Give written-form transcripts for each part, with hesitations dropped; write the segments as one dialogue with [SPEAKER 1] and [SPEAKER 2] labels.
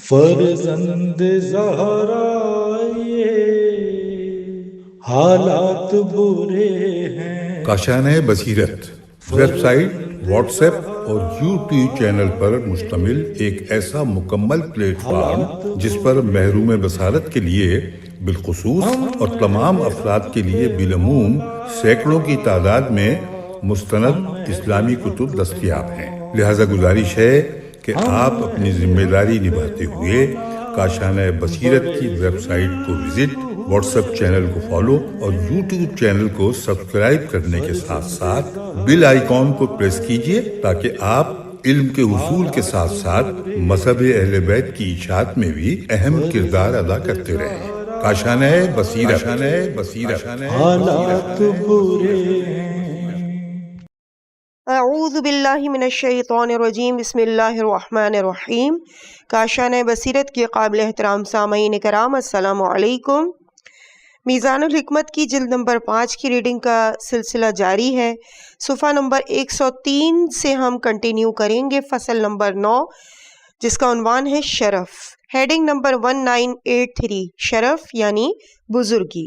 [SPEAKER 1] فرزند زہرا یہ حالات برے ہیں۔
[SPEAKER 2] کاشانۂ بصیرت ویب سائٹ، واٹس ایپ اور یوٹیوب چینل پر مشتمل ایک ایسا مکمل پلیٹ فارم جس پر محروم بصارت کے لیے بالخصوص اور تمام افراد کے لیے بالعموم سینکڑوں کی تعداد میں مستند اسلامی کتب دستیاب ہیں۔ لہذا گزارش ہے کہ آپ اپنی ذمہ داری نبھاتے ہوئے کاشانۂ بصیرت کی ویب سائٹ کو وزٹ، واٹس ایپ چینل کو فالو اور یوٹیوب چینل کو سبسکرائب کرنے کے ساتھ ساتھ بیل آئیکن کو پریس کیجیے تاکہ آپ علم کے حصول کے ساتھ ساتھ مذہب اہل بیت کی اشاعت میں بھی اہم کردار ادا کرتے رہیں۔ کاشانۂ بصیرت
[SPEAKER 1] حالات برے ہیں۔
[SPEAKER 3] اعوذ باللہ من الشیطان الرجیم، بسم اللہ الرحمن الرحیم۔ کاشانۂ بصیرت کے قابل احترام سامعین کرام، السلام علیکم۔ میزان الحکمت کی جلد نمبر 5 کی ریڈنگ کا سلسلہ جاری ہے۔ صفحہ نمبر 103 سے ہم کنٹینیو کریں گے فصل نمبر 9، جس کا عنوان ہے شرف۔ ہیڈنگ نمبر 1983، شرف یعنی بزرگی۔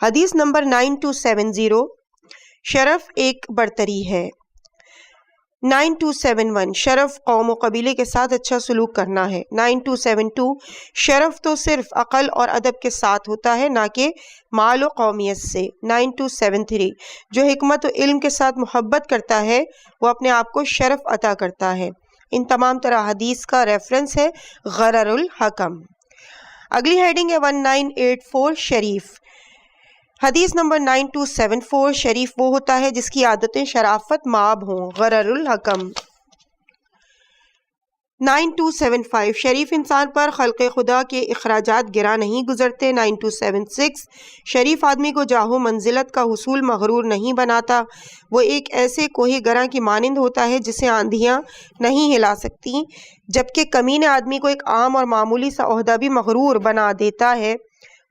[SPEAKER 3] حدیث نمبر 9270، شرف ایک برتری ہے۔ 9271، شرف قوم و قبیلے کے ساتھ اچھا سلوک کرنا ہے۔ 9272، شرف تو صرف عقل اور ادب کے ساتھ ہوتا ہے، نہ کہ مال و قومیت سے۔ 9273، جو حکمت و علم کے ساتھ محبت کرتا ہے وہ اپنے آپ کو شرف عطا کرتا ہے۔ ان تمام طرح حدیث کا ریفرنس ہے غرر الحکم۔ اگلی ہیڈنگ ہے 1984، شریف۔ حدیث نمبر 9274، شریف وہ ہوتا ہے جس کی عادتیں شرافت مآب ہوں، غرر الحکم۔ 9275، شریف انسان پر خلق خدا کے اخراجات گرا نہیں گزرتے۔ 9276، شریف آدمی کو جاہ و منزلت کا حصول مغرور نہیں بناتا، وہ ایک ایسے کوہ گراں کی مانند ہوتا ہے جسے آندھیاں نہیں ہلا سکتی، جبکہ کمینے آدمی کو ایک عام اور معمولی سا عہدہ بھی مغرور بنا دیتا ہے۔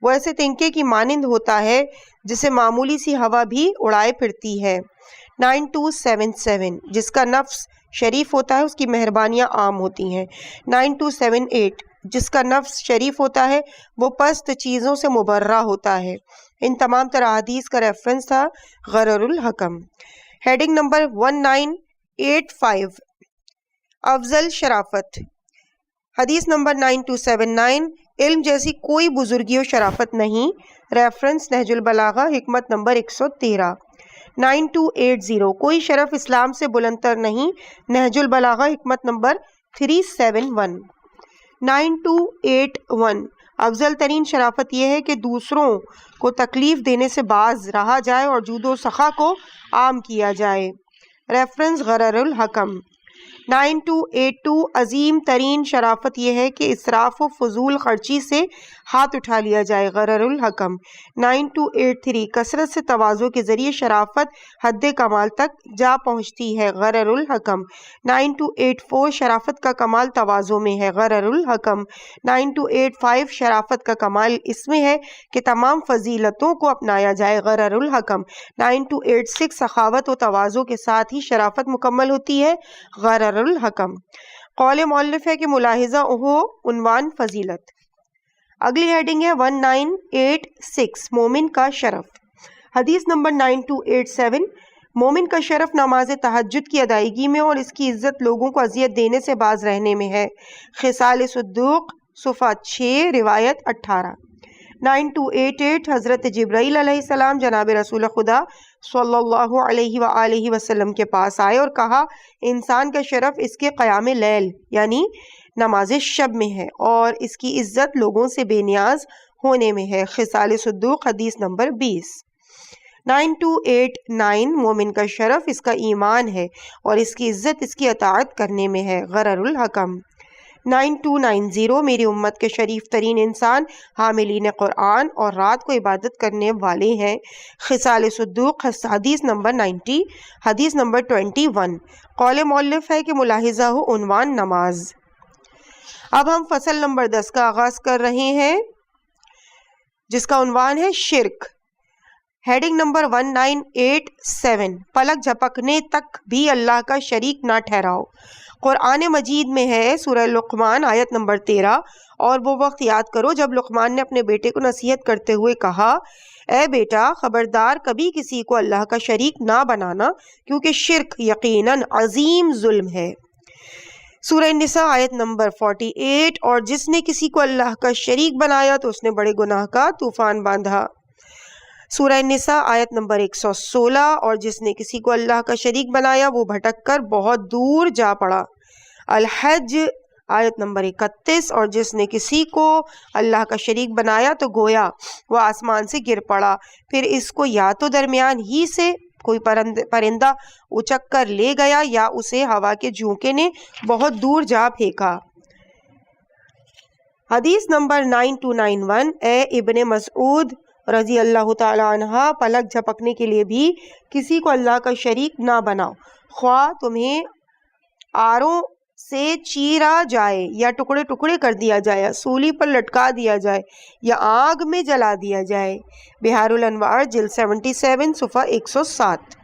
[SPEAKER 3] وہ ایسے تنکے کی مانند ہوتا ہے جسے معمولی سی ہوا بھی اڑائے پھرتی ہے۔ 9277، جس کا نفس شریف ہوتا ہے اس کی مہربانیاں عام ہوتی ہیں۔ 9278، جس کا نفس شریف ہوتا ہے وہ پست چیزوں سے مبرہ ہوتا ہے۔ ان تمام طرح حدیث کا ریفرنس تھا غرر الحکم۔ ہیڈنگ نمبر 1985، افضل شرافت۔ حدیث نمبر 9279، علم جیسی کوئی بزرگی و شرافت نہیں، ریفرنس نہج البلاغہ، حکمت نمبر 113۔ 9280، کوئی شرف اسلام سے بلندتر نہیں، نہج البلاغہ، حکمت نمبر 371۔ 9281، افضل ترین شرافت یہ ہے کہ دوسروں کو تکلیف دینے سے باز رہا جائے اور جود و سخا کو عام کیا جائے، ریفرنس غرر الحکم۔ 9282، عظیم ترین شرافت یہ ہے کہ اسراف و فضول خرچی سے ہاتھ اٹھا لیا جائے، غرر الحکم۔ 9283، کثرت سے تواضع کے ذریعے شرافت حد کمال تک جا پہنچتی ہے، غرر الحکم۔ 9284، شرافت کا کمال تواضع میں ہے، غرر الحکم۔ 9285، شرافت کا کمال اس میں ہے کہ تمام فضیلتوں کو اپنایا جائے، غرر الحکم۔ 9286، سخاوت و تواضع کے ساتھ ہی شرافت مکمل ہوتی ہے، غرر الحکم۔ قول مؤلف ہے کہ ملاحظہ ہو عنوان فضیلت۔ اگلی ہیڈنگ ہے 1986، مومن کا شرف۔ حدیث نمبر 9287، مومن کا شرف نماز تہجد کی ادائیگی میں اور اس کی عزت لوگوں کو اذیت دینے سے باز رہنے میں ہے، خصال صدوق، صفحہ 6، روایت 18۔ 9288، حضرت جبرائیل علیہ السلام جناب رسول خدا صلی اللہ علیہ وآلہ وسلم کے پاس آئے اور کہا انسان کا شرف اس کے قیام لیل یعنی نماز شب میں ہے اور اس کی عزت لوگوں سے بے نیاز ہونے میں ہے، خصال صدوق، حدیث نمبر 20۔ 9289، مومن کا شرف اس کا ایمان ہے اور اس کی عزت اس کی اطاعت کرنے میں ہے، غرر الحکم۔ 9290، میری امت کے شریف ترین انسان حاملین قرآن اور رات کو عبادت کرنے والے ہیں، خصال صدوق، حدیث نمبر 90، حدیث نمبر 21۔ قول مؤلف ہے کہ ملاحظہ ہو عنوان نماز۔ اب ہم فصل نمبر 10 کا آغاز کر رہے ہیں جس کا عنوان ہے شرک۔ ہیڈنگ نمبر 1987، پلک جھپکنے تک بھی اللہ کا شریک نہ ٹھہراؤ۔ قرآن مجید میں ہے سورہ لقمان آیت نمبر 13، اور وہ وقت یاد کرو جب لقمان نے اپنے بیٹے کو نصیحت کرتے ہوئے کہا، اے بیٹا خبردار کبھی کسی کو اللہ کا شریک نہ بنانا، کیونکہ شرک یقیناً عظیم ظلم ہے۔ سورہ نساء آیت نمبر 48، اور جس نے کسی کو اللہ کا شریک بنایا تو اس نے بڑے گناہ کا طوفان باندھا۔ سورہ نساء آیت نمبر 116، اور جس نے کسی کو اللہ کا شریک بنایا وہ بھٹک کر بہت دور جا پڑا۔ الحج آیت نمبر 31، اور جس نے کسی کو اللہ کا شریک بنایا تو گویا وہ آسمان سے گر پڑا، پھر اس کو یا تو درمیان ہی سے کوئی پرندہ اچک کر لے گیا یا اسے ہوا کے جھونکے نے بہت دور جا پھینکا۔ حدیث نمبر 9291، اے ابن مسعود رضی اللہ تعالی عنہ، پلک جھپکنے کے لیے بھی کسی کو اللہ کا شریک نہ بناؤ، خواہ تمہیں آروں سے چیرا جائے یا ٹکڑے ٹکڑے کر دیا جائے، سولی پر لٹکا دیا جائے یا آگ میں جلا دیا جائے۔ بحار الانوار جلد 77 صفحہ 107۔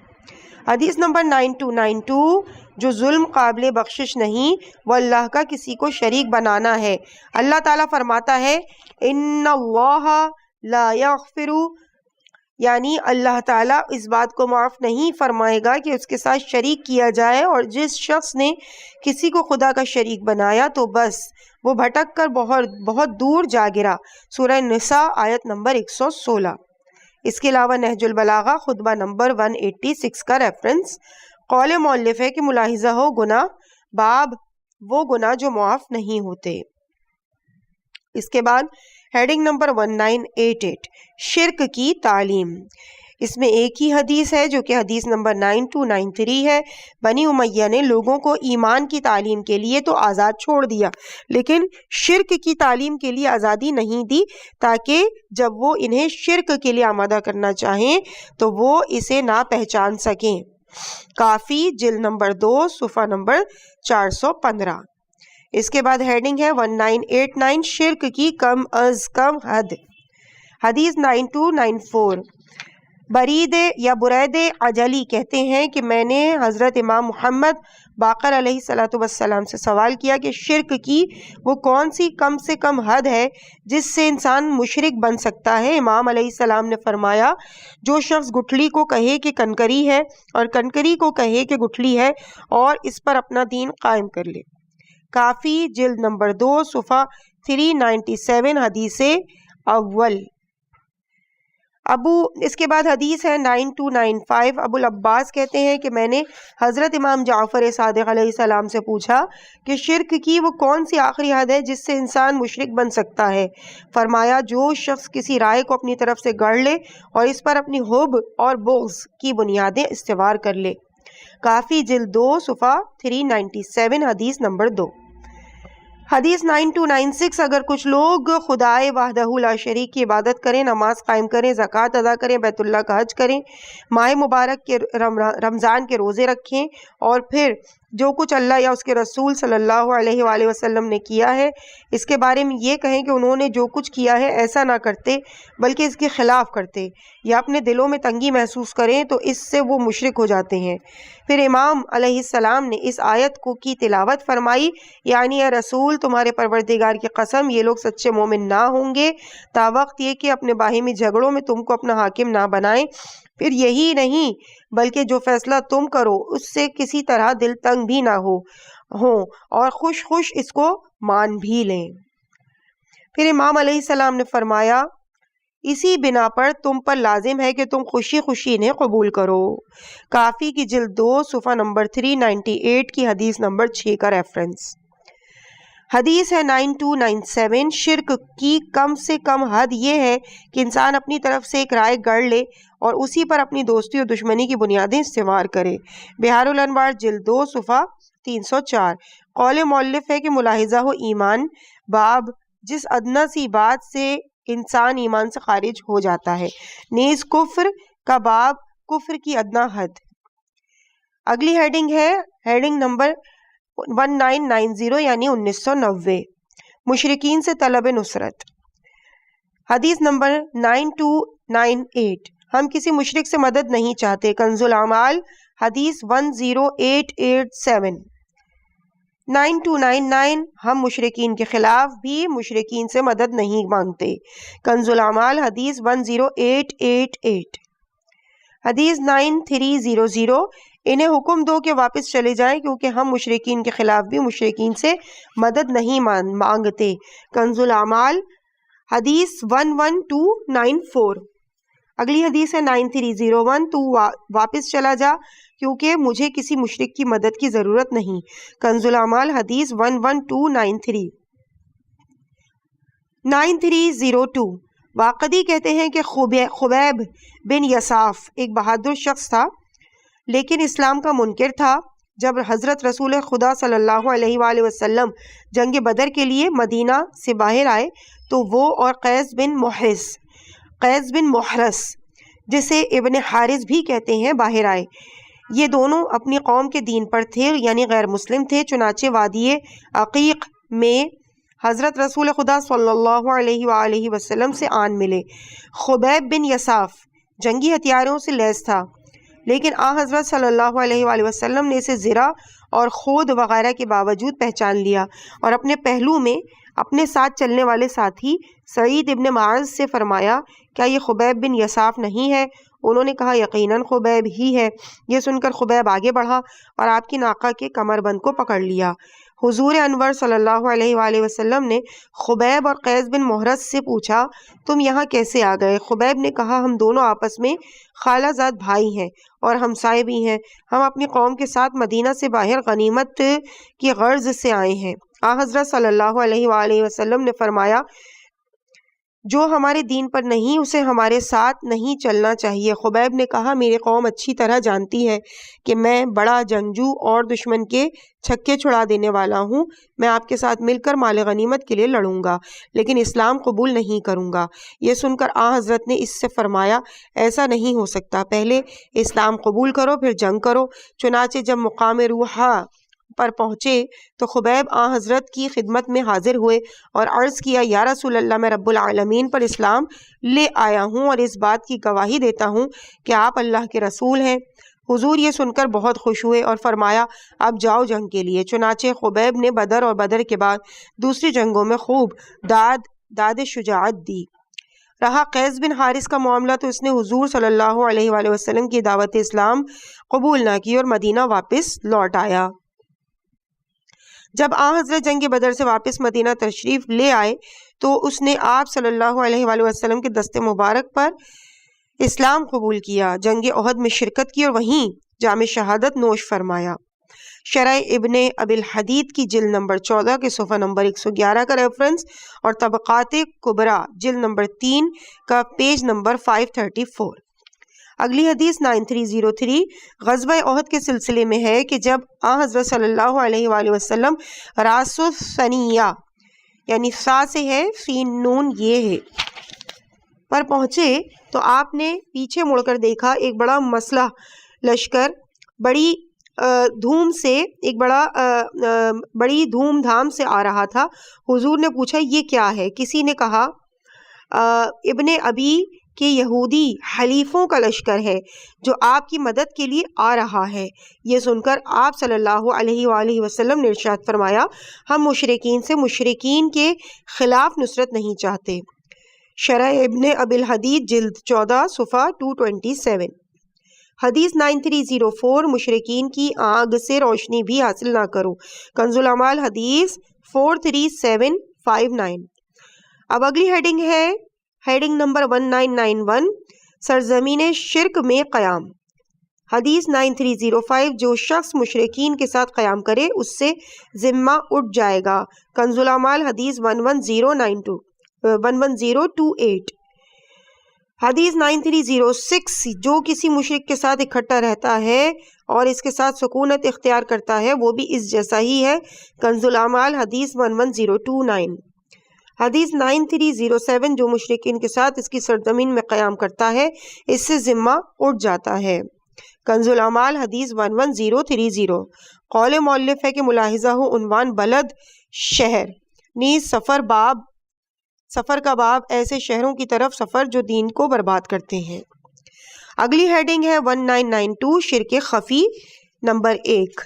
[SPEAKER 3] حدیث نمبر 9292، جو ظلم قابل بخشش نہیں وہ اللہ کا کسی کو شریک بنانا ہے۔ اللہ تعالیٰ فرماتا ہے ان اللہ لا یغفر، یعنی اللہ تعالیٰ اس بات کو معاف نہیں فرمائے گا کہ اس کے ساتھ شریک کیا جائے، اور جس شخص نے کسی کو خدا کا شریک بنایا تو بس وہ بھٹک کر بہت دور جا گرا۔ سورہ نساء آیت نمبر 116۔ اس کے علاوہ نہج البلاغہ خطبہ نمبر 186 کا ریفرنس۔ قول مؤلف ہے کہ ملاحظہ ہو گناہ باب وہ گناہ جو معاف نہیں ہوتے۔ اس کے بعد ہیڈنگ نمبر 1988، شرک کی تعلیم۔ اس میں ایک ہی حدیث ہے جو کہ حدیث نمبر 9293 ہے۔ بنی امیہ نے لوگوں کو ایمان کی تعلیم کے لیے تو آزاد چھوڑ دیا، لیکن شرک کی تعلیم کے لیے آزادی نہیں دی، تاکہ جب وہ انہیں شرک کے لیے آمادہ کرنا چاہیں تو وہ اسے نہ پہچان سکیں۔ کافی جلد نمبر 2 صفحہ نمبر 415۔ اس کے بعد ہیڈنگ ہے 1989، شرک کی کم از کم حد۔ حدیث 9294، برید یا برید عجلی کہتے ہیں کہ میں نے حضرت امام محمد باقر علیہ السلام سے سوال کیا کہ شرک کی وہ کون سی کم سے کم حد ہے جس سے انسان مشرک بن سکتا ہے؟ امام علیہ السلام نے فرمایا، جو شخص گٹھلی کو کہے کہ کنکری ہے اور کنکری کو کہے کہ گٹھلی ہے اور اس پر اپنا دین قائم کر لے۔ کافی جلد نمبر 2 صفحہ 397، حدیث اول۔ اس کے بعد حدیث ہے 9295، ابو العباس کہتے ہیں کہ میں نے حضرت امام جعفر صادق علیہ السلام سے پوچھا کہ شرک کی وہ کون سی آخری حد ہے جس سے انسان مشرک بن سکتا ہے؟ فرمایا، جو شخص کسی رائے کو اپنی طرف سے گڑھ لے اور اس پر اپنی حب اور بغض کی بنیادیں استوار کر لے۔ کافی جلد 2 صفحہ 397، حدیث نمبر 2۔ حدیث 9296، اگر کچھ لوگ خدائے وحدہ لا شریک کی عبادت کریں، نماز قائم کریں، زکوٰۃ ادا کریں، بیت اللہ کا حج کریں، ماہ مبارک کے رمضان کے روزے رکھیں، اور پھر جو کچھ اللہ یا اس کے رسول صلی اللہ علیہ وآلہ وسلم نے کیا ہے اس کے بارے میں یہ کہیں کہ انہوں نے جو کچھ کیا ہے ایسا نہ کرتے بلکہ اس کے خلاف کرتے، یا اپنے دلوں میں تنگی محسوس کریں تو اس سے وہ مشرک ہو جاتے ہیں۔ پھر امام علیہ السلام نے اس آیت کی تلاوت فرمائی، یعنی اے رسول تمہارے پروردگار کی قسم یہ لوگ سچے مومن نہ ہوں گے تا وقت یہ کہ اپنے باہمی جھگڑوں میں تم کو اپنا حاکم نہ بنائیں، پھر یہی نہیں بلکہ جو فیصلہ تم کرو اس سے کسی طرح دل تنگ بھی نہ ہو اور خوش خوش اس کو مان بھی لیں۔ پھر امام علیہ السلام نے فرمایا، اسی بنا پر تم پر لازم ہے کہ تم خوشی خوشی انہیں قبول کرو۔ کافی کی جلد 2 صفحہ نمبر 398 کی حدیث نمبر 6 کا ریفرنس۔ حدیث ہے 9297، شرک کی کم سے کم حد یہ ہے کہ انسان اپنی طرف سے ایک رائے گڑھ لے اور اسی پر اپنی دوستی اور دشمنی کی بنیادیں استوار کرے۔ بحار الانوار جلد 2 صفحہ 304۔ قول مؤلف ہے کہ ملاحظہ ہو ایمان باب جس ادنا سی بات سے انسان ایمان سے خارج ہو جاتا ہے، نیز کفر کا باب کفر کی ادنا حد۔ اگلی ہیڈنگ ہے ہیڈنگ نمبر 1990 یعنی 1990، مشرکین سے طلب نصرت۔ حدیث نمبر 9298، ہم کسی مشرک سے مدد نہیں چاہتے۔ کنز الاعمال حدیث 10887۔ 9299 ہم مشرکین کے خلاف بھی مشرکین سے مدد نہیں مانگتے. کنز الاعمال حدیث 10888. حدیث 9300 انہیں حکم دو کہ واپس چلے جائیں کیونکہ ہم مشرکین کے خلاف بھی مشرکین سے مدد نہیں مانگتے. کنز الاعمال حدیث 11294. اگلی حدیث ہے 9301 تو واپس چلا جا کیونکہ مجھے کسی مشرک کی مدد کی ضرورت نہیں. کنز الاعمال حدیث 11293. 9302 واقدی کہتے ہیں کہ خبیب بن یساف ایک بہادر شخص تھا لیکن اسلام کا منکر تھا. جب حضرت رسول خدا صلی اللہ علیہ وآلہ وسلم جنگ بدر کے لیے مدینہ سے باہر آئے تو وہ اور قیس بن محرس جسے ابن حارث بھی کہتے ہیں باہر آئے. یہ دونوں اپنی قوم کے دین پر تھے یعنی غیر مسلم تھے. چنانچہ وادی عقیق میں حضرت رسول خدا صلی اللہ علیہ وآلہ وسلم سے آن ملے. خبیب بن یساف جنگی ہتھیاروں سے لیس تھا لیکن حضرت صلی اللہ علیہ وآلہ وسلم نے اسے زرہ اور خود وغیرہ کے باوجود پہچان لیا اور اپنے پہلو میں اپنے ساتھ چلنے والے ساتھی سعید ابن معاذ سے فرمایا کیا یہ خبیب بن یساف نہیں ہے؟ انہوں نے کہا یقیناً خبیب ہی ہے. یہ سن کر خبیب آگے بڑھا اور آپ کی ناقہ کے کمر بند کو پکڑ لیا. حضور انور صلی اللہ علیہ وآلہ وسلم نے خبیب اور قیس بن محرس سے پوچھا تم یہاں کیسے آ گئے؟ خبیب نے کہا ہم دونوں آپس میں خالہ زاد بھائی ہیں اور ہمسائے بھی ہیں. ہم اپنی قوم کے ساتھ مدینہ سے باہر غنیمت کی غرض سے آئے ہیں. حضرت صلی اللہ علیہ وآلہ وسلم نے فرمایا جو ہمارے دین پر نہیں اسے ہمارے ساتھ نہیں چلنا چاہیے. خبیب نے کہا میری قوم اچھی طرح جانتی ہے کہ میں بڑا جنگجو اور دشمن کے چھکے چھڑا دینے والا ہوں. میں آپ کے ساتھ مل کر مال غنیمت کے لیے لڑوں گا لیکن اسلام قبول نہیں کروں گا. یہ سن کر حضرت نے اس سے فرمایا ایسا نہیں ہو سکتا، پہلے اسلام قبول کرو پھر جنگ کرو. چنانچہ جب مقام روحا پر پہنچے تو خبیب حضرت کی خدمت میں حاضر ہوئے اور عرض کیا یا رسول اللہ میں رب العالمین پر اسلام لے آیا ہوں اور اس بات کی گواہی دیتا ہوں کہ آپ اللہ کے رسول ہیں. حضور یہ سن کر بہت خوش ہوئے اور فرمایا اب جاؤ جنگ کے لیے. چنانچہ خبیب نے بدر اور بدر کے بعد دوسری جنگوں میں خوب داد شجاعت دی. رہا قیس بن حارث کا معاملہ تو اس نے حضور صلی اللہ علیہ وآلہ وسلم کی دعوت اسلام قبول نہ کی اور مدینہ واپس لوٹ آیا. جب حضرت جنگ بدر سے واپس مدینہ تشریف لے آئے تو اس نے آپ صلی اللہ علیہ وآلہ وسلم کے دست مبارک پر اسلام قبول کیا، جنگ احد میں شرکت کی اور وہیں جام شہادت نوش فرمایا. شرح ابن ابی الحدید کی جلد نمبر 14 کے صفحہ نمبر 111 کا ریفرنس اور طبقات کبریٰ جلد نمبر 3 کا پیج نمبر 534. اگلی حدیث 9303 غزوہ احد کے سلسلے میں ہے کہ جب حضرت صلی اللہ علیہ وآلہ وسلم راس الثنیہ یعنی سا سے ہے سین نون یہ ہے پر پہنچے تو آپ نے پیچھے مڑ کر دیکھا ایک بڑا مسلح لشکر بڑی دھوم دھام سے آ رہا تھا. حضور نے پوچھا یہ کیا ہے؟ کسی نے کہا ابن ابی کہ یہودی حلیفوں کا لشکر ہے جو آپ کی مدد کے لیے آ رہا ہے. یہ سن کر آپ صلی اللہ علیہ وآلہ وسلم نے ارشاد فرمایا ہم مشرکین سے مشرکین کے خلاف نصرت نہیں چاہتے. شرح ابن ابی الحدید جلد 14 صفحہ 227. حدیث 9304 مشرکین کی آگ سے روشنی بھی حاصل نہ کرو. کنز الاعمال حدیث 43759. اب اگلی ہیڈنگ ہے ہیڈنگ نمبر 1991 سرزمین شرک میں قیام. حدیث 9305 جو شخص مشرکین کے ساتھ قیام کرے اس سے ذمہ اٹھ جائے گا. کنز الاعمال حدیث 11028. حدیث 9306 جو کسی مشرک کے ساتھ اکٹھا رہتا ہے اور اس کے ساتھ سکونت اختیار کرتا ہے وہ بھی اس جیسا ہی ہے. کنز الاعمال حدیث 11029. حدیث 9307 جو مشرکین کے ساتھ اس کی سرزمین میں قیام کرتا ہے اس سے ذمہ اٹھ جاتا ہے. کنز الاعمال حدیث 11030. قول مؤلف ہے کہ ملاحظہ ہو عنوان بلد شہر نیز سفر کا باب ایسے شہروں کی طرف سفر جو دین کو برباد کرتے ہیں. اگلی ہیڈنگ ہے 1992 شرک خفی نمبر 1.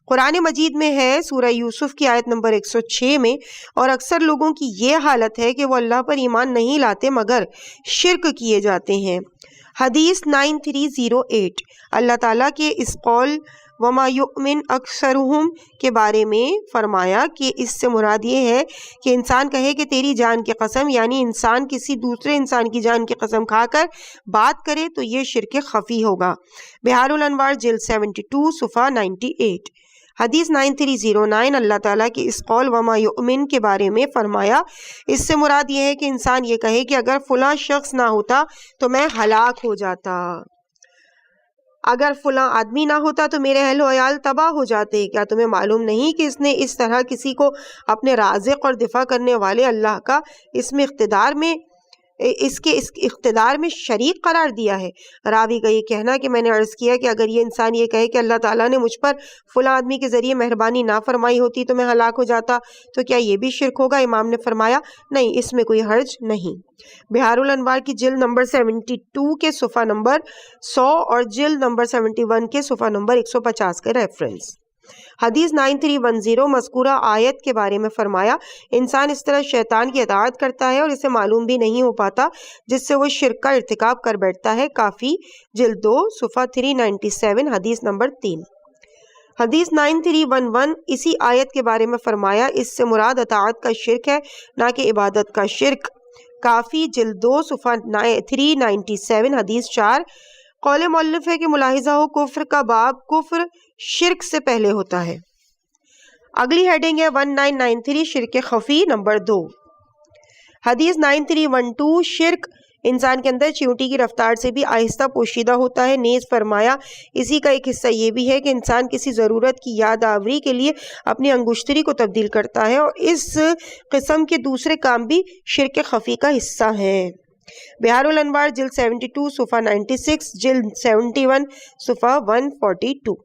[SPEAKER 3] قرآن مجید میں ہے سورہ یوسف کی آیت نمبر 106 میں، اور اکثر لوگوں کی یہ حالت ہے کہ وہ اللہ پر ایمان نہیں لاتے مگر شرک کیے جاتے ہیں۔ حدیث 9308 اللہ تعالیٰ کے اس قول وما یؤمن اکثرہم کے بارے میں فرمایا کہ اس سے مراد یہ ہے کہ انسان کہے کہ تیری جان کی قسم، یعنی انسان کسی دوسرے انسان کی جان کی قسم کھا کر بات کرے تو یہ شرک خفی ہوگا۔ بحار الانوار جلد 72 صفحہ 98۔ حدیث 9309 اللہ تعالیٰ کی اس قول وما یؤمن کے بارے میں فرمایا اس سے مراد یہ ہے کہ انسان یہ کہے کہ اگر فلاں شخص نہ ہوتا تو میں ہلاک ہو جاتا، اگر فلاں آدمی نہ ہوتا تو میرے اہل و عیال تباہ ہو جاتے۔ کیا تمہیں معلوم نہیں کہ اس نے اس طرح کسی کو اپنے رازق اور دفاع کرنے والے اللہ کا اس کے اقتدار میں شریک قرار دیا ہے؟ راوی کا یہ کہنا کہ میں نے عرض کیا کہ اگر یہ انسان یہ کہے کہ اللہ تعالیٰ نے مجھ پر فلاں آدمی کے ذریعے مہربانی نہ فرمائی ہوتی تو میں ہلاک ہو جاتا، تو کیا یہ بھی شرک ہوگا؟ امام نے فرمایا نہیں، اس میں کوئی حرج نہیں۔ بحار الانوار کی جلد نمبر 72 کے صفحہ نمبر 100 اور جلد نمبر 71 کے صفحہ نمبر 150 کا ریفرنس۔ حدیث 9310 مذکورہ آیت کے بارے میں فرمایا انسان اس طرح شیطان کی اطاعت کرتا ہے اور اسے معلوم بھی نہیں ہو پاتا، جس سے وہ شرک کا ارتکاب کر بیٹھتا ہے۔ کافی جلد 2 صفحہ 397 حدیث نمبر 3۔ حدیث 9311 اسی آیت کے بارے میں فرمایا اس سے مراد اطاعت کا شرک ہے نہ کہ عبادت کا شرک۔ کافی جلد 2 صفحہ 397 حدیث 4۔ قول مؤلف ہے کہ ملاحظہ ہو کفر کا باب کفر شرک سے پہلے ہوتا ہے۔ اگلی ہیڈنگ ہے 1993 شرک خفی نمبر 2۔ حدیث 9312 شرک انسان کے اندر چیونٹی کی رفتار سے بھی آہستہ پوشیدہ ہوتا ہے۔ نیز فرمایا اسی کا ایک حصہ یہ بھی ہے کہ انسان کسی ضرورت کی یاد آوری کے لیے اپنی انگشتری کو تبدیل کرتا ہے، اور اس قسم کے دوسرے کام بھی شرک خفی کا حصہ ہیں۔ بحار الانوار جلد 72 صفحہ 96 جلد 71 صفحہ 142۔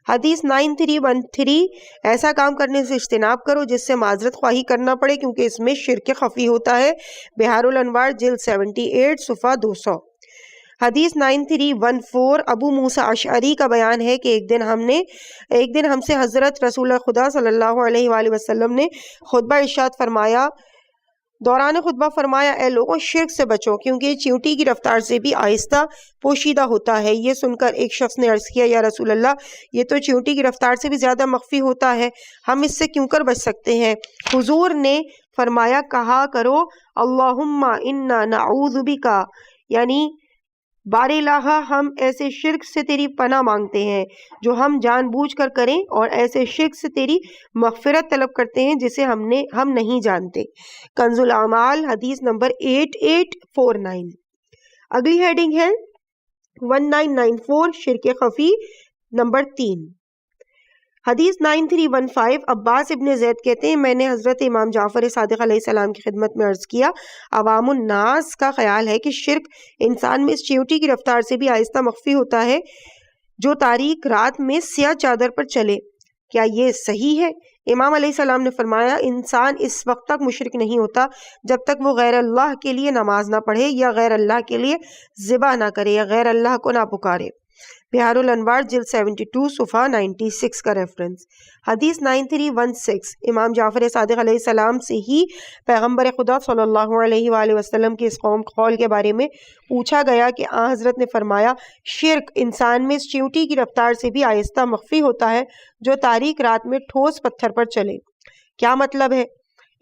[SPEAKER 3] حدیث 9313 ایسا کام کرنے سے اجتناب کرو جس سے معذرت خواہی کرنا پڑے کیونکہ اس میں شرک خفی ہوتا ہے۔ بحار الانوار جلد 78 صفحہ 200۔ حدیث 9314 ابو موسیٰ اشعری کا بیان ہے کہ ایک دن ہم سے حضرت رسول خدا صلی اللہ علیہ وآلہ وسلم نے خطبہ ارشاد فرمایا، دوران خطبہ فرمایا اے لوگوں شرک سے بچو کیونکہ یہ چیونٹی کی رفتار سے بھی آہستہ پوشیدہ ہوتا ہے۔ یہ سن کر ایک شخص نے عرض کیا یا رسول اللہ یہ تو چیونٹی کی رفتار سے بھی زیادہ مخفی ہوتا ہے، ہم اس سے کیوں کر بچ سکتے ہیں؟ حضور نے فرمایا کہا کرو اللہم انا نعوذ بکا، یعنی بار الہ ہم ایسے شرک سے تیری پناہ مانگتے ہیں جو ہم جان بوجھ کر کریں، اور ایسے شرک سے تیری مغفرت طلب کرتے ہیں جسے ہم نہیں جانتے۔ کنز الاعمال حدیث نمبر 8849۔ اگلی ہیڈنگ ہے 1994 شرک خفی نمبر 3۔ حدیث 9315 عباس ابن زید کہتے ہیں میں نے حضرت امام جعفر صادق علیہ السلام کی خدمت میں عرض کیا عوام الناس کا خیال ہے کہ شرک انسان میں اس چیونٹی کی رفتار سے بھی آہستہ مخفی ہوتا ہے جو تاریک رات میں سیاہ چادر پر چلے، کیا یہ صحیح ہے؟ امام علیہ السلام نے فرمایا انسان اس وقت تک مشرک نہیں ہوتا جب تک وہ غیر اللہ کے لیے نماز نہ پڑھے یا غیر اللہ کے لیے ذبح نہ کرے یا غیر اللہ کو نہ پکارے۔ بحار الانوار جلد 72 صفحہ 96 کا ریفرنس۔ حدیث 9316 امام جعفر صادق علیہ السلام سے ہی پیغمبر خدا صلی اللہ علیہ وآلہ وسلم کے اس قول کے بارے میں پوچھا گیا کہ آن حضرت نے فرمایا شرک انسان میں اس چیونٹی کی رفتار سے بھی آہستہ مخفی ہوتا ہے جو تاریک رات میں ٹھوس پتھر پر چلے۔ کیا مطلب ہے؟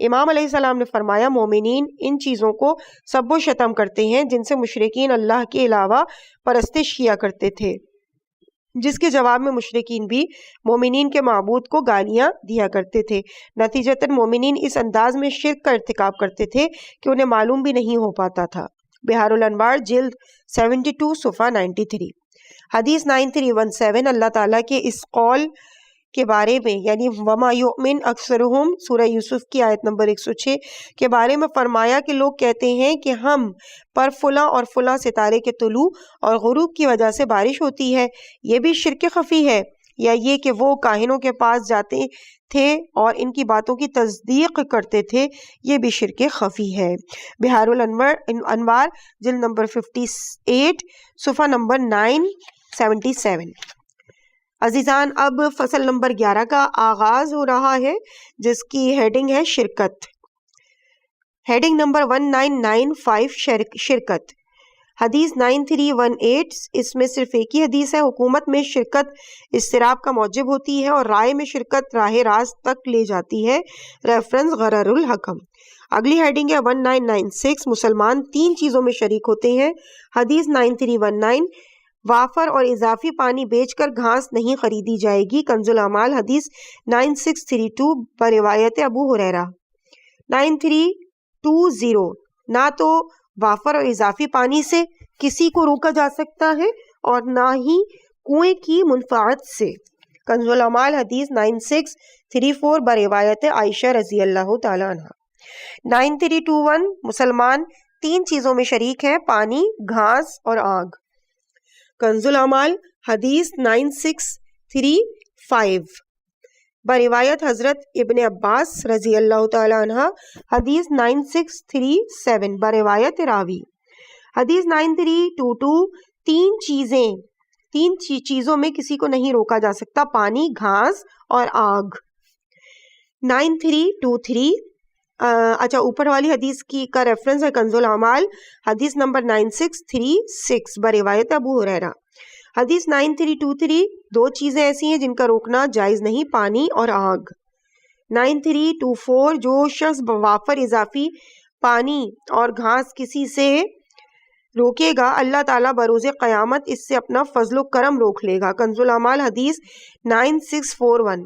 [SPEAKER 3] امام علیہ السلام نے فرمایا مومنین ان چیزوں کو سب و شتم کرتے ہیں جن سے مشرکین اللہ کے علاوہ پرستش کیا کرتے تھے، جس کے جواب میں مشرکین بھی مومنین کے معبود کو گالیاں دیا کرتے تھے۔ نتیجتاً مومنین اس انداز میں شرک کا ارتکاب کرتے تھے کہ انہیں معلوم بھی نہیں ہو پاتا تھا۔ بحار الانوار جلد 72 صفحہ 93۔ حدیث 9317 اللہ تعالیٰ کے اس قول کے بارے میں یعنی وما یؤمن اکثرہم سورہ یوسف کی آیت نمبر 106 کے بارے میں فرمایا کہ لوگ کہتے ہیں کہ ہم پر فلاں اور فلاں ستارے کے طلوع اور غروب کی وجہ سے بارش ہوتی ہے، یہ بھی شرک خفی ہے، یا یہ کہ وہ کاہنوں کے پاس جاتے تھے اور ان کی باتوں کی تصدیق کرتے تھے، یہ بھی شرک خفی ہے۔ بحار الانوار جلد نمبر 58 صفحہ نمبر 977۔ عزیزان اب فصل نمبر 11 کا آغاز ہو رہا ہے جس کی ہیڈنگ ہے شرکت. ہیڈنگ نمبر 1995 شرکت. حدیث 9318 اس میں صرف ایک ہی حدیث ہے. حکومت میں شرکت اضطراب کا موجب ہوتی ہے اور رائے میں شرکت راہ راست تک لے جاتی ہے. ریفرنس غرر الحکم. اگلی ہیڈنگ ہے 1996 مسلمان 3 چیزوں میں شریک ہوتے ہیں. حدیث 9319 وافر اور اضافی پانی بیچ کر گھاس نہیں خریدی جائے گی. کنز الاعمال حدیث 9632 بروایت ابو ہریرہ. 9320 نہ تو وافر اور اضافی پانی سے کسی کو روکا جا سکتا ہے اور نہ ہی کنویں کی منفعت سے. کنز الاعمال حدیث 9634 بروایت عائشہ رضی اللہ تعالی عنہ. 9321 مسلمان 3 چیزوں میں شریک ہیں: پانی، گھاس اور آگ. کنز الاعمال حدیث 9635 بروایت حضرت ابن عباس رضی اللہ تعالی عنہ. حدیث 9637 بروایت راوی. حدیث 9322 تین چیزوں میں کسی کو نہیں روکا جا سکتا: پانی، گھاس اور آگ. 9323 اچھا اوپر والی حدیث کا ریفرنس ہے کنز الاعمال حدیث نمبر 9636 بروایت ابو ہریرہ. حدیث 9323 2 چیزیں ایسی ہیں جن کا روکنا جائز نہیں: پانی اور آگ. 9324 جو شخص وافر اضافی پانی اور گھاس کسی سے روکے گا اللہ تعالیٰ بروز قیامت اس سے اپنا فضل و کرم روک لے گا. کنز الاعمال حدیث 9641.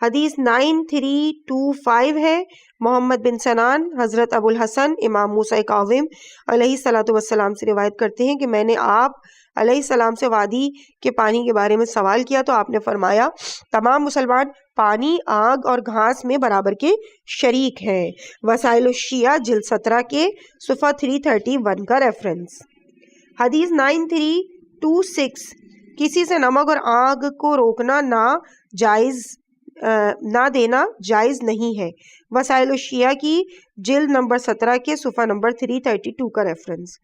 [SPEAKER 3] حدیث 9325 ہے محمد بن سنان حضرت ابو الحسن امام موسیٰ کاظم علیہ الصلوۃ والسلام سے روایت کرتے ہیں کہ میں نے آپ علیہ السلام سے وادی کے پانی کے بارے میں سوال کیا تو آپ نے فرمایا تمام مسلمان پانی، آگ اور گھاس میں برابر کے شریک ہیں. وسائل الشیعہ جلد 17 کے صفحہ 331 کا ریفرنس. حدیث 9326 کسی سے نمک اور آگ کو روکنا نہ دینا جائز نہیں ہے. وسائل الشیعہ کی جلد نمبر 17 کے صفحہ نمبر 332 کا ریفرنس.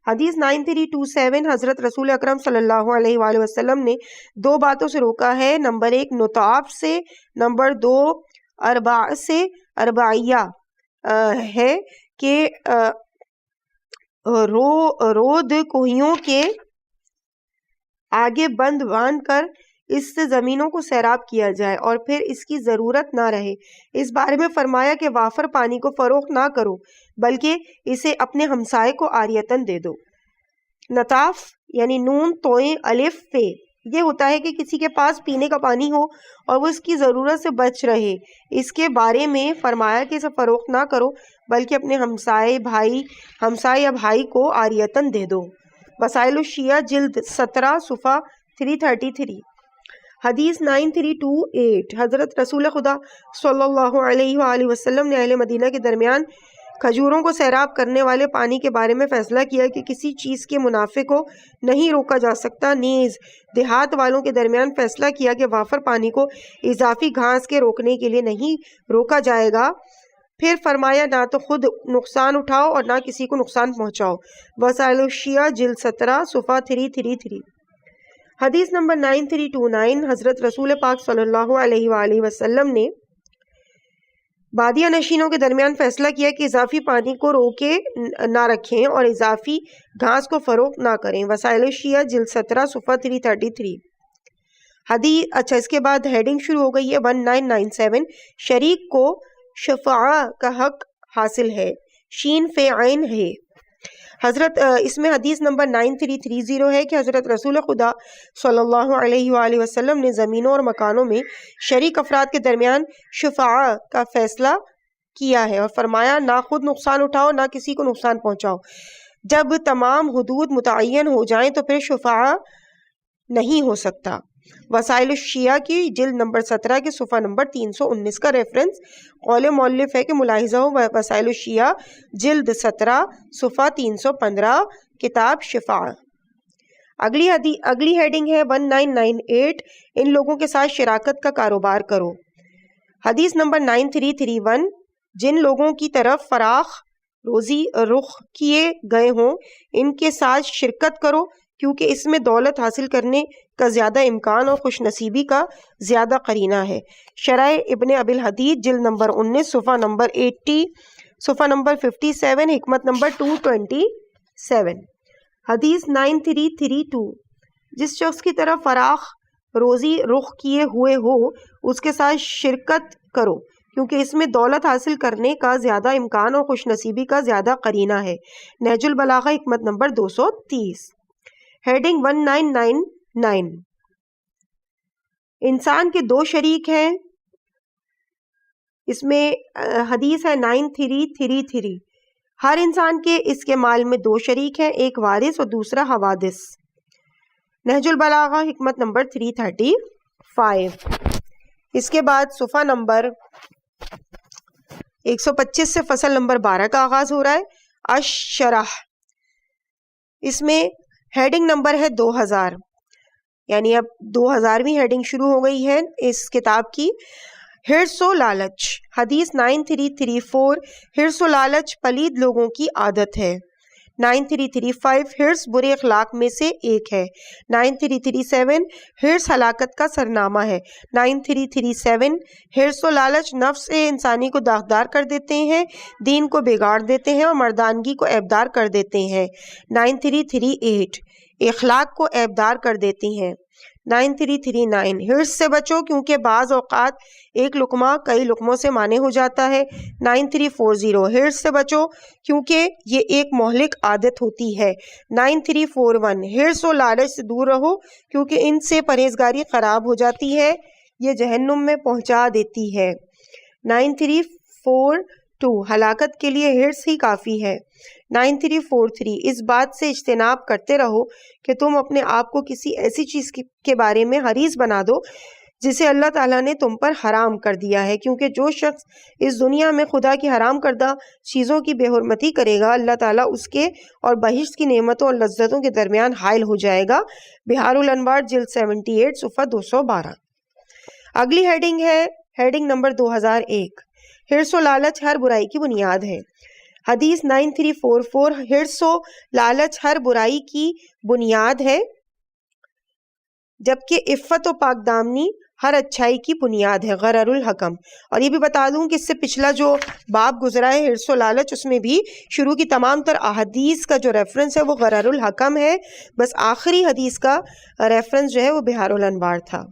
[SPEAKER 3] حدیث 9327 حضرت رسول اکرم صلی اللہ علیہ وآلہ وسلم نے 2 باتوں سے روکا ہے: نمبر 1 نطاف سے، نمبر 2 اربع سے. اربعیہ ہے کہ رود کوہیوں کے آگے بند باندھ کر اس سے زمینوں کو سیراب کیا جائے اور پھر اس کی ضرورت نہ رہے. اس بارے میں فرمایا کہ وافر پانی کو فروخت نہ کرو بلکہ اسے اپنے ہمسائے کو عاریتاً دے دو. نطاف یعنی نون توئیں الف فے یہ ہوتا ہے کہ کسی کے پاس پینے کا پانی ہو اور وہ اس کی ضرورت سے بچ رہے. اس کے بارے میں فرمایا کہ اسے فروخت نہ کرو بلکہ اپنے ہمسائے یا بھائی کو عاریتاً دے دو. وسائل الشیعہ جلد 17 صفحہ 333. حدیث 9328 حضرت رسول خدا صلی اللہ علیہ وآلہ وسلم نے اہل مدینہ کے درمیان کھجوروں کو سیراب کرنے والے پانی کے بارے میں فیصلہ کیا کہ کسی چیز کے منافع کو نہیں روکا جا سکتا. نیز دیہات والوں کے درمیان فیصلہ کیا کہ وافر پانی کو اضافی گھاس کے روکنے کے لیے نہیں روکا جائے گا. پھر فرمایا نہ تو خود نقصان اٹھاؤ اور نہ کسی کو نقصان پہنچاؤ. وسائل الشیعہ جلد 17 صفحہ 333. حدیث نمبر 9329 حضرت رسول پاک صلی اللہ علیہ وآلہ وسلم نے بادیہ نشینوں کے درمیان فیصلہ کیا کہ اضافی پانی کو روکے نہ رکھیں اور اضافی گھاس کو فروخت نہ کریں. وسائل الشیعہ جلد 17 صفحہ 333. حدیث اچھا اس کے بعد ہیڈنگ شروع ہو گئی ہے 1997 شریک کو شفاعہ کا حق حاصل ہے. شین فے عین ہے. حضرت اس میں حدیث نمبر 9330 ہے کہ حضرت رسول خدا صلی اللہ علیہ وآلہ وسلم نے زمینوں اور مکانوں میں شریک افراد کے درمیان شفاعہ کا فیصلہ کیا ہے اور فرمایا نہ خود نقصان اٹھاؤ نہ کسی کو نقصان پہنچاؤ. جب تمام حدود متعین ہو جائیں تو پھر شفاعہ نہیں ہو سکتا. وسائل الشیعہ کی جلد نمبر 17 کے صفحہ نمبر 319 کا ریفرنس. قول مؤلف ہے کہ ملاحظہ ہو وسائل الشیعہ جلد 17 صفحہ 315 کتاب شفاعہ. اگلی ہیڈنگ ہے 1998 ان لوگوں کے ساتھ شراکت کا کاروبار کرو. حدیث نمبر 9331 جن لوگوں کی طرف فراخ روزی رخ کیے گئے ہوں ان کے ساتھ شرکت کرو کیونکہ اس میں دولت حاصل کرنے کا زیادہ امکان اور خوش نصیبی کا زیادہ قرینہ ہے۔ شرح ابن ابی الحدید جلد نمبر 19 صفحہ نمبر 80 صفحہ نمبر 57 حکمت نمبر 227۔ حدیث 9332، جس شخص کی طرف فراخ روزی رخ کیے ہوئے ہو اس کے ساتھ شرکت کرو، کیونکہ اس میں دولت حاصل کرنے کا زیادہ امکان اور خوش نصیبی کا زیادہ قرینہ ہے۔ نہج البلاغہ حکمت نمبر 230۔ ہیڈنگ 1999، انسان کے دو شریک ہیں، اس میں حدیث ہے 9333۔ ہر انسان کے اس کے مال میں دو شریک ہیں، ایک وارث اور دوسرا حوادث۔ نہج البلاغہ حکمت نمبر 335۔ اس کے بعد صفحہ نمبر 125 سے فصل نمبر 12 کا آغاز ہو رہا ہے، الشرح۔ اس میں ہیڈنگ نمبر ہے 2000، یعنی اب 2000ویں ہیڈنگ شروع ہو گئی ہے اس کتاب کی۔ حرص و لالچ، حدیث 9334، حرص و لالچ پلید لوگوں کی عادت ہے۔ 9335، حرص برے اخلاق میں سے ایک ہے۔ 9337، حرص ہلاکت کا سرنامہ ہے۔ 9337، حرص و لالچ نفس انسانی کو داغدار کر دیتے ہیں، دین کو بگاڑ دیتے ہیں اور مردانگی کو عیبدار کر دیتے ہیں۔ 9338، اخلاق کو عیبدار کر دیتی ہیں۔ 9339، حرص سے بچو کیونکہ بعض اوقات ایک لقمہ کئی لقموں سے مانے ہو جاتا ہے۔ 9340، حرص سے بچو کیونکہ یہ ایک مہلک عادت ہوتی ہے۔ 9341، حرص و لالچ سے دور رہو کیونکہ ان سے پرہیزگاری خراب ہو جاتی ہے، یہ جہنم میں پہنچا دیتی ہے۔ 9342، ہلاکت کے لیے حرص ہی کافی ہے۔ 9343، اس بات سے اجتناب کرتے رہو کہ تم اپنے آپ کو کسی ایسی چیز کے بارے میں حریص بنا دو جسے اللہ تعالیٰ نے تم پر حرام کر دیا ہے، کیونکہ جو شخص اس دنیا میں خدا کی حرام کردہ چیزوں کی بے حرمتی کرے گا اللہ تعالیٰ اس کے اور بہشت کی نعمتوں اور لذتوں کے درمیان حائل ہو جائے گا۔ بہار الانوار جلد 78 صفحہ 212۔ اگلی ہیڈنگ ہے ہیڈنگ نمبر 2001، حرص و لالچ ہر برائی کی بنیاد ہے۔ حدیث 9344، حرص و لالچ ہر برائی کی بنیاد ہے جبکہ عفت و پاک دامنی ہر اچھائی کی بنیاد ہے۔ غرر الحکم۔ اور یہ بھی بتا دوں کہ اس سے پچھلا جو باب گزرا ہے حرص و لالچ، اس میں بھی شروع کی تمام تر احادیث کا جو ریفرنس ہے وہ غرر الحکم ہے، بس آخری حدیث کا ریفرنس جو ہے وہ بہار الانوار تھا۔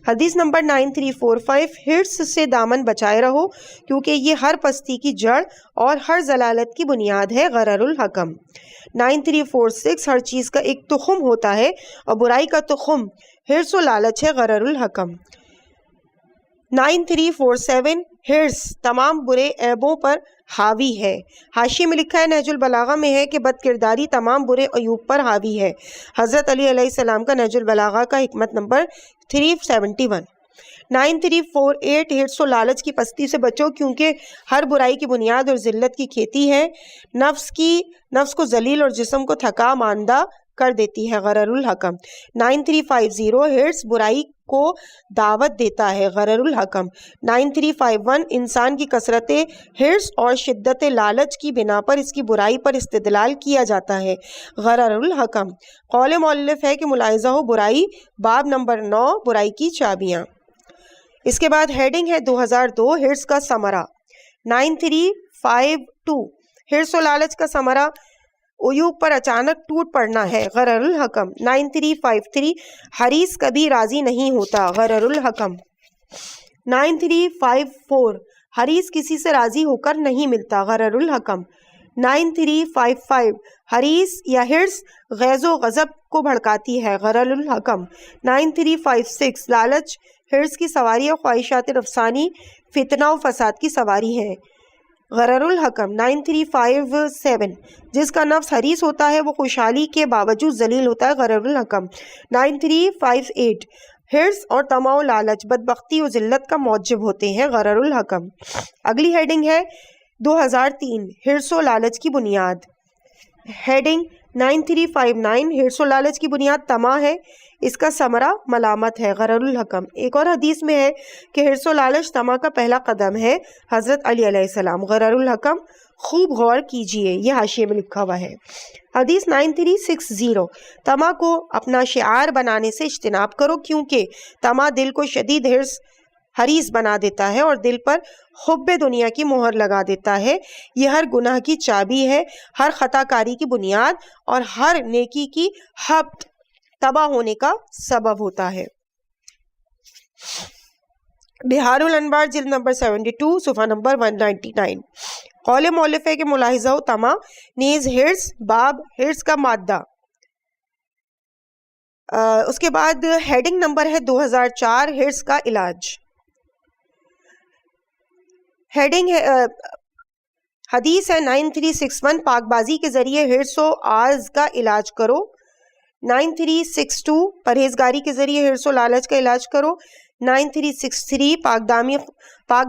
[SPEAKER 3] حدیث نمبر 9345، حرص سے دامن بچائے رہو کیونکہ یہ ہر پستی کی جڑ اور ہر ضلالت کی بنیاد ہے۔ غرر الحکم۔ 9346، ہر چیز کا ایک تخم ہوتا ہے اور برائی کا تخم حرص و لالچ ہے۔ غرر الحکم۔ 9347، حرص تمام برے عیبوں پر حاوی ہے۔ حاشیے میں لکھا ہے نہج البلاغہ میں ہے کہ بد کرداری تمام برے عیوب پر حاوی ہے۔ حضرت علی علیہ السلام کا نہج البلاغہ کا حکمت نمبر 371۔ 9348، حرص و لالچ کی پستی سے بچو کیونکہ ہر برائی کی بنیاد اور ذلت کی کھیتی ہے، نفس کو ذلیل اور جسم کو تھکا ماندہ کر دیتی ہے۔ غرر الحکم۔ 9350، حرص برائی کو دعوت دیتا ہے۔ غرر الحکم۔ 9351، انسان کی کثرت حرص اور شدت لالچ کی بنا پر اس کی برائی پر استدلال کیا جاتا ہے۔ غرر الحکم۔ قول مؤلف ہے کہ ملاحظہ ہو برائی، باب نمبر 9، برائی کی چابیاں۔ اس کے بعد ہیڈنگ ہے 2002، حرص کا ثمرہ۔ 9352، حرص و لالچ کا ثمرہ عیوب پر اچانک ٹوٹ پڑنا ہے۔ غرر الحکم۔ 9353، حریص کبھی راضی نہیں ہوتا۔ غرر الحکم۔ 9354، حریص کسی سے راضی ہو کر نہیں ملتا۔ غرر الحکم۔ 9355، حریص یا حرص غیظ و غضب کو بھڑکاتی ہے۔ غرر الحکم۔ 9356، لالچ حرص کی سواری اور خواہشات نفسانی فتنہ و فساد کی سواری ہے۔ غرر الحکم۔ 9357، جس کا نفس حریص ہوتا ہے وہ خوشحالی کے باوجود ذلیل ہوتا ہے۔ غرر الحکم۔ 9358، حرص اور طمع و لالچ بدبختی و ذلت کا موجب ہوتے ہیں۔ غرر الحکم۔ اگلی ہیڈنگ ہے 2003، حرص و لالچ کی بنیاد۔ ہیڈنگ 9359 حرص و لالچ کی بنیاد طمع ہے، اس کا ثمرہ ملامت ہے. غرر الحکم. ایک اور حدیث میں ہے کہ حرص و لالچ طمع کا پہلا قدم ہے. حضرت علی علیہ السلام. غرر الحکم خوب غور کیجئے، یہ حاشیے میں لکھا ہوا ہے. حدیث 9360 طمع کو اپنا شعار بنانے سے اجتناب کرو، کیونکہ طمع دل کو شدید حریص بنا دیتا ہے اور دل پر حب دنیا کی مہر لگا دیتا ہے. یہ ہر گناہ کی چابی ہے، ہر خطا کاری کی بنیاد اور ہر نیکی کی حبط تباہ ہونے کا سبب ہوتا ہے. بہار الانوار جلد نمبر 72 صفحہ نمبر 199. قول مؤلف ہے کہ ملاحظہ و طمع نیز حرص باب حرص کا مادہ. اس کے بعد ہیڈنگ نمبر ہے 2004 حرص کا علاج. ہیڈنگ ہے حدیث ہے 9361 پاک بازی کے ذریعے حرص و آز کا علاج کرو. 9362 پرہیزگاری کے ذریعے حرص و لالچ کا علاج کرو. 9363 پاک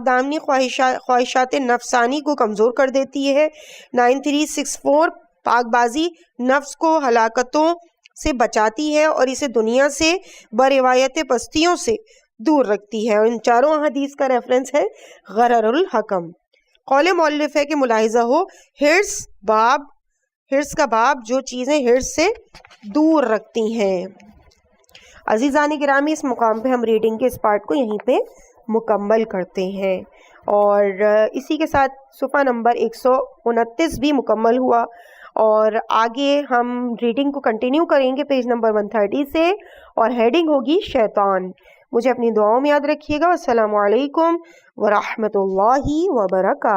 [SPEAKER 3] دامنی خواہشات نفسانی کو کمزور کر دیتی ہے. 9364 پاک بازی نفس کو ہلاکتوں سے بچاتی ہے اور اسے دنیا سے بروایت پستیوں سے دور رکھتی ہے. اور ان چاروں حدیث کا ریفرنس ہے غرر الحکم. قول مؤلف ہے کہ ملاحظہ ہو حرص کا باب جو چیزیں حرص سے دور رکھتی ہیں. عزیزان گرامی، اس مقام پہ ہم ریڈنگ کے اس پارٹ کو یہیں پہ مکمل کرتے ہیں اور اسی کے ساتھ صفحہ نمبر 129 بھی مکمل ہوا اور آگے ہم ریڈنگ کو کنٹینیو کریں گے پیج نمبر 130 سے اور ہیڈنگ ہوگی شیطان. مجھے اپنی دعاؤں میں یاد رکھیے گا. السلام علیکم ورحمۃ اللہ وبرکاتہ.